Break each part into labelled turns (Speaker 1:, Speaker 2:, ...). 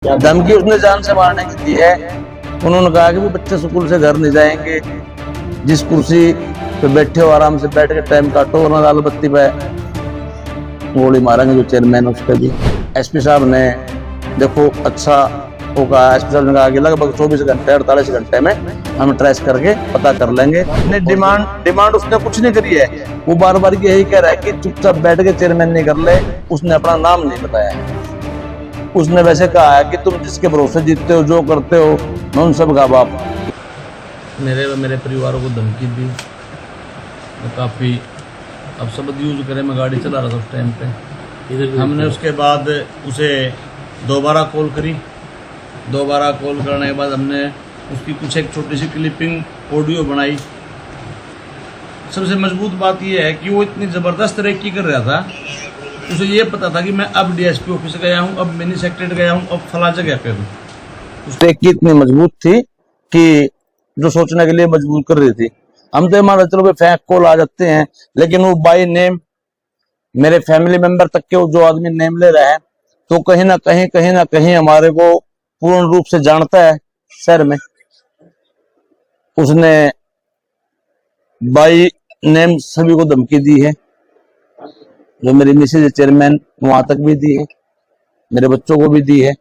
Speaker 1: धमकी उसने जान से मारने की दी है। उन्होंने कहा कि वो बच्चे स्कूल से घर नहीं जाएंगे, जिस कुर्सी पे बैठे हो आराम से बैठ के टाइम काटो, वरना लाल बत्ती पे गोली मारेंगे जो चेयरमैन है उसके भी। एसपी साहब ने देखो अच्छा होगा, एसपी साहब ने कहा कि लगभग 24 घंटे 48 घंटे में हम ट्रेस करके पता कर लेंगे। डिमांड उसने कुछ नहीं करी है, वो बार बार यही कह रहा है कि चुपचाप बैठ के चेयरमैन नहीं कर ले। उसने अपना नाम नहीं बताया है। उसने वैसे कहा है कि तुम जिसके भरोसे जीतते हो, जो करते हो, मैं उन सब का बाप। मेरे परिवार को धमकी दी, मैं काफ़ी अब शब्द यूज करें, मैं गाड़ी चला रहा था उस टाइम पे। हमने उसके बाद उसे दोबारा कॉल करी। दोबारा कॉल करने के बाद हमने उसकी कुछ एक छोटी सी क्लिपिंग ऑडियो बनाई। सबसे मजबूत बात यह है कि वो इतनी ज़बरदस्त रेकी कर रहा था, उसे ये पता था कि मैं अब डीएसपी ऑफिस गया हूँ, अब मिनी सेक्रेटरी गया हूँ, अब फला जगह पे हूँ। उस रेकी इतनी मजबूत थी कि जो सोचने के लिए मजबूर कर रही थी। हम तो मान चलो फेंक कॉल आ जाते हैं, लेकिन वो बाई नेम मेरे फैमिली मेंबर तक के जो आदमी नेम ले रहे हैं, तो कहीं ना कहीं हमारे को पूर्ण रूप से जानता है शहर में। उसने बाई नेम सभी को धमकी दी है, जो मेरी मिसेज चेयरमैन वहां तक भी दी है, मेरे बच्चों को भी दी है।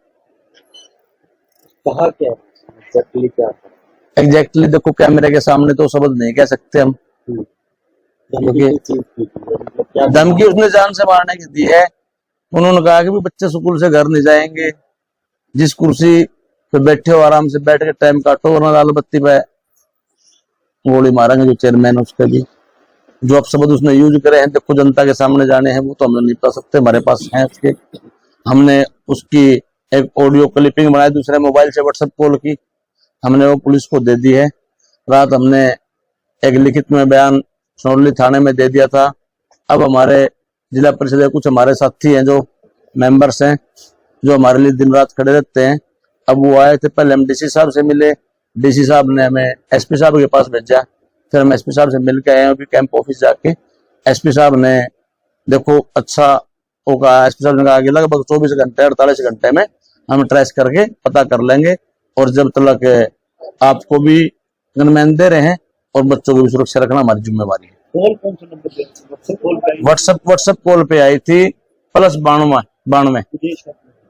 Speaker 2: कहा क्या एग्जैक्टली क्या था?
Speaker 1: एग्जैक्टली देखो कैमरे के सामने तो शब्द नहीं कह सकते हम, धमकी उसने जान से मारने की दी है। उन्होंने कहा कि भी बच्चे स्कूल से घर नहीं जाएंगे, जिस कुर्सी पे बैठे हो आराम से बैठ के टाइम काटो, वरना लाल बत्ती पे गोली मारेंगे जो चेयरमैन है उसके भी। जो अब शब्द उसने यूज करे हैं, देखो जनता के सामने जाने हैं, वो तो हम नहीं बता सकते, हमारे पास है उसके। हमने उसकी एक ऑडियो क्लिपिंग बनाई, दूसरे मोबाइल से व्हाट्सएप कॉल की, हमने वो पुलिस को दे दी है। रात हमने एक लिखित में बयान सोनली थाने में दे दिया था। अब हमारे जिला परिषद के कुछ हमारे साथी हैं, जो मेंबर्स हैं, जो हमारे लिए दिन रात खड़े रहते हैं। अब वो आए थे, पहले हम डीसी साहब से मिले, डीसी साहब ने हमें एसपी साहब के पास भेजा, फिर हम एसपी साहब से मिल के आए अभी कैंप ऑफिस जाके। एसपी साहब ने देखो अच्छा होगा, एसपी साहब ने कहा कि लगभग 24 घंटे 48 घंटे में हम ट्रेस करके पता कर लेंगे, और जब तक आपको भी गनमैन दे रहे हैं और बच्चों की भी सुरक्षा रखना हमारी जिम्मेवारी है।
Speaker 2: कॉल कौन सा नंबर पे?
Speaker 1: व्हाट्सएप कॉल पे आई थी +92।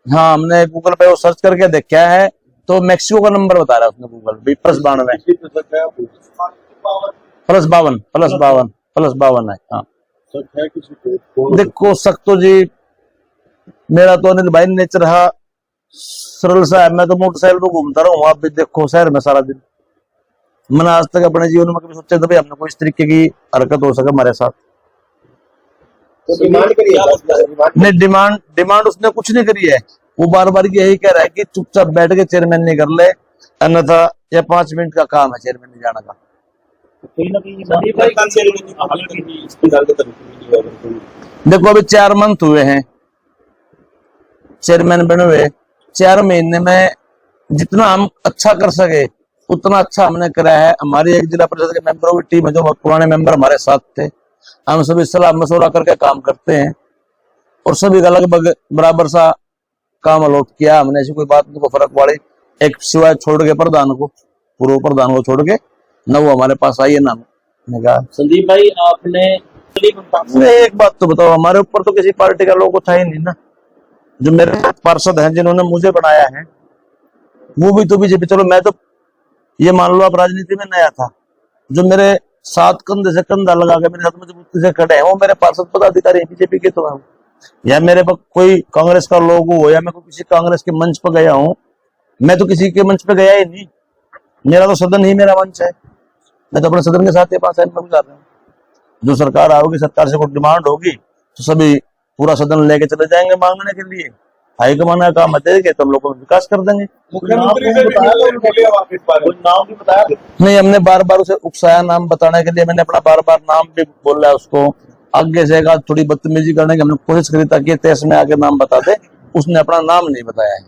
Speaker 1: हाँ, हमने गूगल पे वो सर्च करके देखा है, तो मैक्सिको का नंबर बता रहा है उसने गूगल पे, +52 है। हाँ देखो शक तो जी मेरा तो अनिल भाई नेचर रहा सरल सा है। मैं तो मोटरसाइकिल पे घूमता रहूँ, आप भी देखो शहर में सारा दिन। मैंने आज तक अपने जीवन में कभी सोचा था भाई हमने कोई इस तरीके की हरकत हो सके हमारे साथ।
Speaker 2: तो डिमांड करी
Speaker 1: नहीं, डिमांड उसने कुछ नहीं करी है। वो बार बार यही कह रहा है कि चुपचाप बैठ के चेयरमैन नहीं कर ले, अन्यथा यह 5 मिनट का काम है चेयरमैन नहीं जाने का। देखो अभी 4 मंथ हुए हैं चेयरमैन बने हुए। 4 महीने में जितना हम अच्छा कर सके उतना अच्छा हमने करा है। हमारी एक जिला परिषद के मेंबरों की टीम है, जो पुराने मेंबर हमारे साथ थे, हम सभी सलाह मशवरा करके काम करते हैं, और सभी का लगभग बराबर सा काम अलॉट किया हमने। ऐसी कोई बात नहीं को फर्क वाली, एक सिवाय छोड़ के प्रधान को, पूर्व प्रधान को छोड़ के न वो हमारे पास आई है ना।
Speaker 2: संदीप भाई आपने
Speaker 1: एक बात तो बताओ, हमारे ऊपर तो किसी पार्टी का लोगो था ही नहीं ना। जो मेरे पार्षद हैं जिन्होंने मुझे बनाया है वो भी तो बीजेपी। चलो मैं तो ये मान लो आप राजनीति में नया था, जो मेरे साथ कंधे से कंधा लगा के मेरे साथ मजबूती से खड़े हैं वो मेरे पार्षद पदाधिकारी बीजेपी के। तो हैं, या मेरे पर कोई कांग्रेस का लोगो हो, या मैं किसी कांग्रेस के मंच पर गया हूँ, मैं तो किसी के मंच पे गया ही नहीं। मेरा तो सदन ही मेरा मंच है, मैं तो अपने सदन के साथ 5 टाइम गुजार रहा हूँ। जो सरकार आओगी, सरकार से कोई डिमांड होगी तो सभी पूरा सदन लेके चले जाएंगे मांगने के लिए। हाईकमान का काम देंगे तो हम लोग विकास कर देंगे।
Speaker 2: मुख्यमंत्री से भी बताया
Speaker 1: नहीं, हमने बार बार उसे उकसाया नाम बताने के लिए। मैंने अपना बार बार नाम भी बोला है उसको। आगे से थोड़ी बदतमीजी करने की हमने कोशिश करी ताकि तेज में आगे नाम बता दे, उसने अपना नाम नहीं बताया है।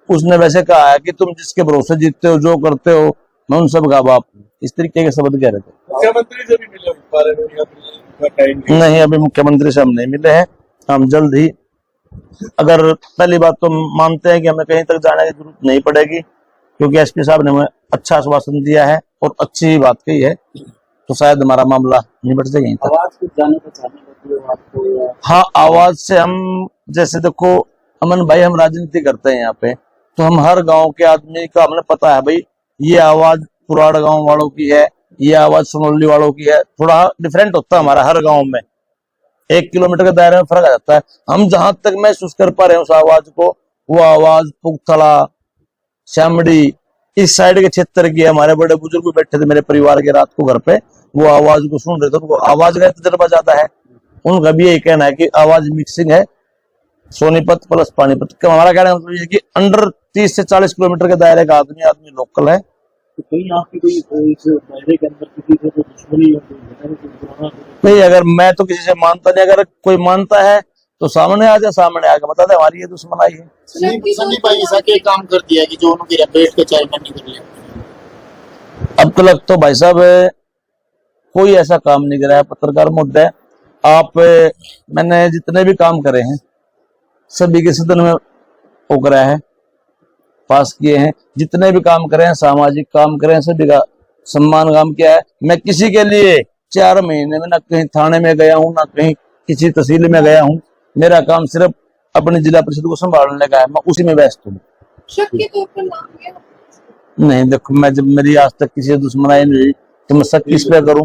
Speaker 1: उसने वैसे कहा है कि तुम जिसके भरोसे जीतते हो, जो करते हो, मैं उन सब का बाप हूँ, इस तरीके के शब्द कह रहे थे।
Speaker 2: मुख्यमंत्री से भी मिले?
Speaker 1: नहीं, अभी मुख्यमंत्री से हम नहीं मिले हैं। हम जल्द ही अगर पहली बात तो मानते हैं कि हमें कहीं तक जाने की जरूरत नहीं पड़ेगी, क्योंकि एसपी साहब ने हमें अच्छा आश्वासन दिया है और अच्छी बात कही है, तो शायद हमारा मामला निपट जाए यहीं तक।
Speaker 2: आवाज कुछ जाने पहचाने होती है आपको?
Speaker 1: हाँ, आवाज से हम जैसे देखो अमन भाई, हम राजनीति करते हैं यहाँ पे, तो हम हर गांव के आदमी का हमें पता है भाई ये आवाज पुराड़ गांव वालों की है, ये आवाज सोनौली वालों की है, थोड़ा डिफरेंट होता है हमारा हर गांव में, 1 किलोमीटर के दायरे में फर्क आ जाता है। हम जहां तक महसूस कर पा रहे हैं उस आवाज को, वो आवाज पुगथला, श्यामड़ी, इस साइड के क्षेत्र की, हमारे बड़े बुजुर्ग भी बैठे थे मेरे परिवार के रात को घर पे, वो आवाज को सुन रहे थे, उनको आवाज का तजर्बा ज्यादा है, उनका भी यही कहना है कि आवाज मिक्सिंग है सोनीपत प्लस पानीपत का। हमारा कहना मतलब ये कि अंडर 30 से 40 किलोमीटर के दायरे का आदमी लोकल है।
Speaker 2: तो कहीं आपकी कोई इस दायरे के अंदर किसी से कोई दुश्मनी या कोई झगड़ा, कोई पुराना
Speaker 1: नहीं, अगर मैं तो किसी से मानता नहीं, अगर कोई मानता है तो सामने आ जाए, सामने आके बता दे हमारी ये दुश्मनाई है।
Speaker 3: संदीप भाई ऐसा क्या काम कर दिया कि जो उनकी बैठ के चाय पानी कर लिया?
Speaker 1: अब तक तो भाई साहब कोई ऐसा काम नहीं करा है। पत्रकार मुद्दा है, आप मैंने जितने भी काम करे हैं सभी के सदन में वो करा है, पास किए हैं, जितने भी काम करे हैं, सामाजिक काम करे हैं, सभी का सम्मान काम किया है। मैं किसी के लिए 4 महीने में ना कहीं थाने में गया हूँ, ना कहीं किसी तहसील में गया हूँ। मेरा काम सिर्फ अपनी जिला परिषद को संभालने का है, मैं उसी में व्यस्त हूँ।
Speaker 4: शक के तौर पर नाम लिया?
Speaker 1: नहीं देखो, मैं जब मेरी आज तक किसी से दुश्मनाई नहीं हुई तो मैं शक किस पे करूं?